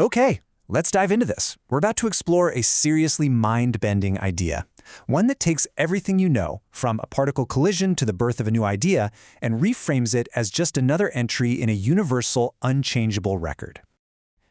Okay, let's dive into this. We're about to explore a seriously mind-bending idea. One that takes everything you know, from a particle collision to the birth of a new idea, and reframes it as just another entry in a universal, unchangeable record.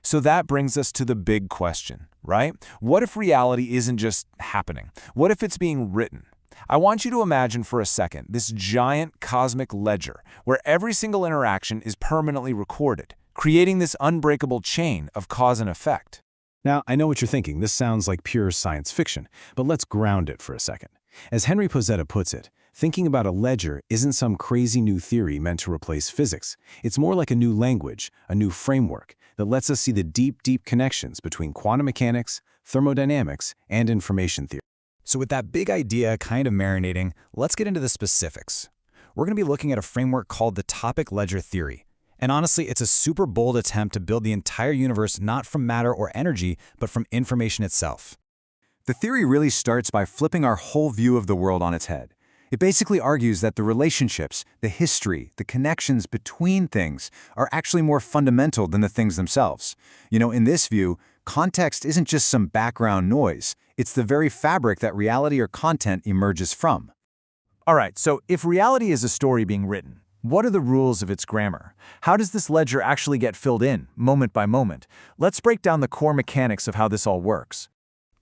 So that brings us to the big question, right? What if reality isn't just happening? What if it's being written? I want you to imagine for a second this giant cosmic ledger where every single interaction is permanently recorded, creating this unbreakable chain of cause and effect. Now, I know what you're thinking. This sounds like pure science fiction, but let's ground it for a second. As Henry Pozzetta puts it, thinking about a ledger isn't some crazy new theory meant to replace physics. It's more like a new language, a new framework that lets us see the deep, deep connections between quantum mechanics, thermodynamics, and information theory. So with that big idea kind of marinating, let's get into the specifics. We're going to be looking at a framework called the topic ledger theory. And honestly, it's a super bold attempt to build the entire universe not from matter or energy, but from information itself. The theory really starts by flipping our whole view of the world on its head. It basically argues that the relationships, the history, the connections between things are actually more fundamental than the things themselves. In this view, context isn't just some background noise. It's the very fabric that reality or content emerges from. All right, so if reality is a story being written, what are the rules of its grammar? How does this ledger actually get filled in, moment by moment? Let's break down the core mechanics of how this all works.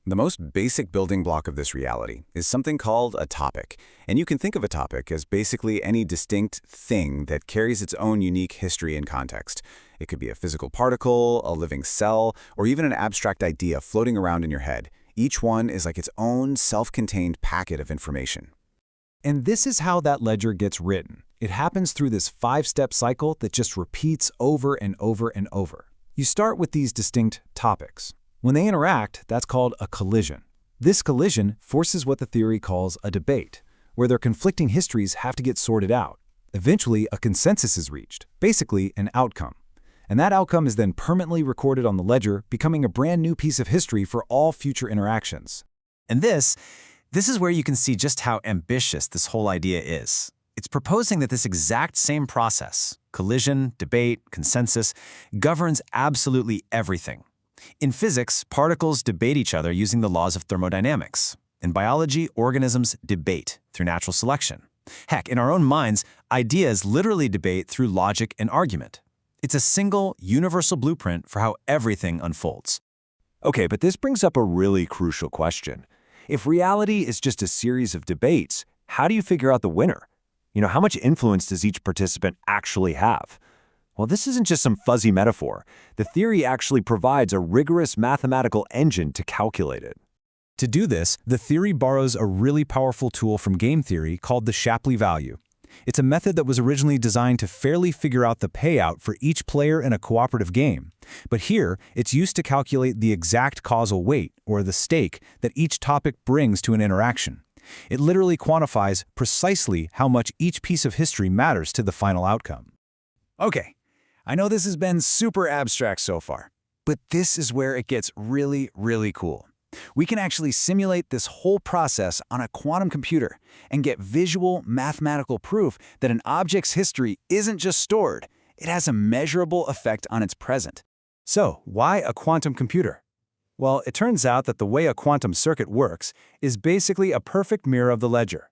The most basic building block of this reality is something called a topic. And you can think of a topic as basically any distinct thing that carries its own unique history and context. It could be a physical particle, a living cell, or even an abstract idea floating around in your head. Each one is like its own self-contained packet of information. And this is how that ledger gets written. It happens through this 5-step cycle that just repeats over and over and over. You start with these distinct topics. When they interact, that's called a collision. This collision forces what the theory calls a debate, where their conflicting histories have to get sorted out. Eventually, a consensus is reached, basically an outcome. And that outcome is then permanently recorded on the ledger, becoming a brand new piece of history for all future interactions. And this is where you can see just how ambitious this whole idea is. It's proposing that this exact same process, collision, debate, consensus, governs absolutely everything. In physics, particles debate each other using the laws of thermodynamics. In biology, organisms debate through natural selection. Heck, in our own minds, ideas literally debate through logic and argument. It's a single, universal blueprint for how everything unfolds. Okay, but this brings up a really crucial question. If reality is just a series of debates, how do you figure out the winner? How much influence does each participant actually have? Well, this isn't just some fuzzy metaphor. The theory actually provides a rigorous mathematical engine to calculate it. To do this, the theory borrows a really powerful tool from game theory called the Shapley value. It's a method that was originally designed to fairly figure out the payout for each player in a cooperative game. But here, it's used to calculate the exact causal weight, or the stake, that each topic brings to an interaction. It literally quantifies precisely how much each piece of history matters to the final outcome. Okay, I know this has been super abstract so far, but this is where it gets really, really cool. We can actually simulate this whole process on a quantum computer and get visual mathematical proof that an object's history isn't just stored, it has a measurable effect on its present. So, why a quantum computer? Well, it turns out that the way a quantum circuit works is basically a perfect mirror of the ledger.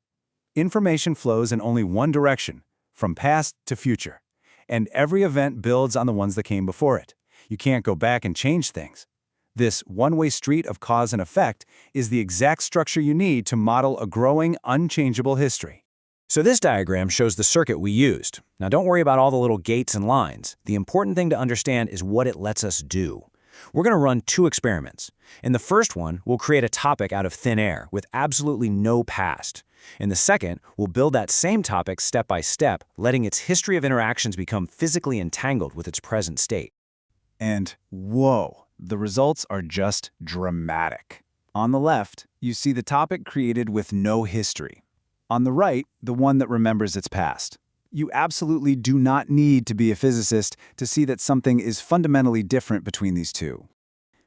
Information flows in only one direction, from past to future. And every event builds on the ones that came before it. You can't go back and change things. This one-way street of cause and effect is the exact structure you need to model a growing, unchangeable history. So this diagram shows the circuit we used. Now don't worry about all the little gates and lines. The important thing to understand is what it lets us do. We're going to run 2 experiments. In the first one, we'll create a topic out of thin air with absolutely no past. In the second, we'll build that same topic step by step, letting its history of interactions become physically entangled with its present state. And whoa, the results are just dramatic. On the left, you see the topic created with no history. On the right, the one that remembers its past. You absolutely do not need to be a physicist to see that something is fundamentally different between these two.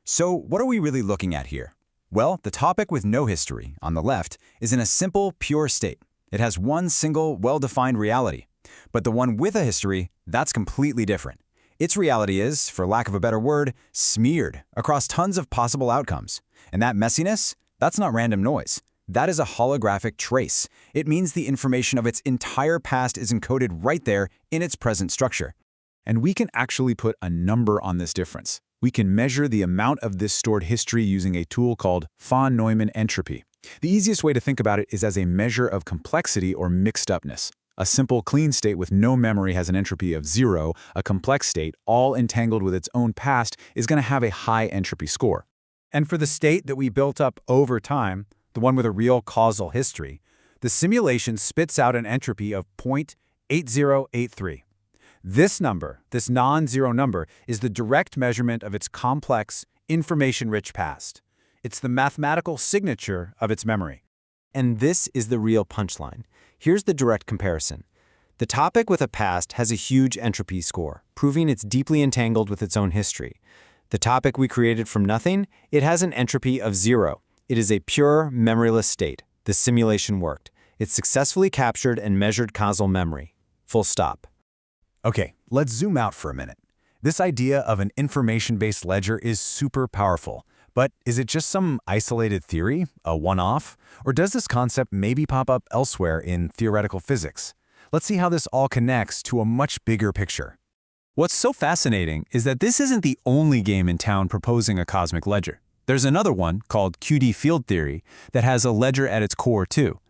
So what are we really looking at here? Well, the topic with no history, on the left, is in a simple, pure state. It has one single, well-defined reality. But the one with a history, that's completely different. Its reality is, for lack of a better word, smeared across tons of possible outcomes. And that messiness, that's not random noise. That is a holographic trace. It means the information of its entire past is encoded right there in its present structure. And we can actually put a number on this difference. We can measure the amount of this stored history using a tool called von Neumann entropy. The easiest way to think about it is as a measure of complexity or mixed-upness. A simple clean state with no memory has an entropy of 0. A complex state, all entangled with its own past, is going to have a high entropy score. And for the state that we built up over time, the one with a real causal history, the simulation spits out an entropy of 0.8083. This number, this non-zero number, is the direct measurement of its complex, information-rich past. It's the mathematical signature of its memory. And this is the real punchline. Here's the direct comparison. The topic with a past has a huge entropy score, proving it's deeply entangled with its own history. The topic we created from nothing, it has an entropy of 0. It is a pure, memoryless state. The simulation worked. It successfully captured and measured causal memory. Full stop. Okay, let's zoom out for a minute. This idea of an information-based ledger is super powerful. But is it just some isolated theory, a one-off? Or does this concept maybe pop up elsewhere in theoretical physics? Let's see how this all connects to a much bigger picture. What's so fascinating is that this isn't the only game in town proposing a cosmic ledger. There's another one, called QD field theory, that has a ledger at its core too.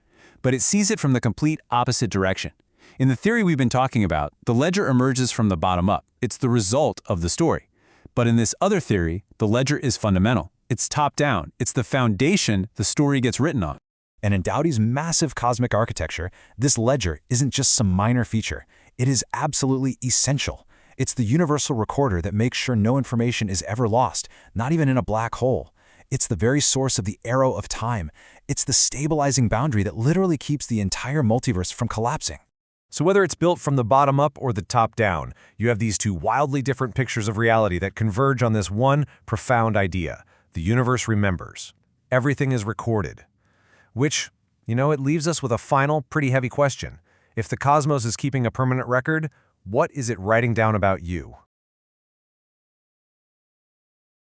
But it sees it from the complete opposite direction. In the theory we've been talking about, the ledger emerges from the bottom up. It's the result of the story. But in this other theory, the ledger is fundamental. It's top-down. It's the foundation the story gets written on. And in Dowdy's massive cosmic architecture, this ledger isn't just some minor feature. It is absolutely essential. It's the universal recorder that makes sure no information is ever lost, not even in a black hole. It's the very source of the arrow of time. It's the stabilizing boundary that literally keeps the entire multiverse from collapsing. So whether it's built from the bottom up or the top down, you have these two wildly different pictures of reality that converge on this one profound idea. The universe remembers. Everything is recorded. Which, it leaves us with a final, pretty heavy question. If the cosmos is keeping a permanent record, what is it writing down about you?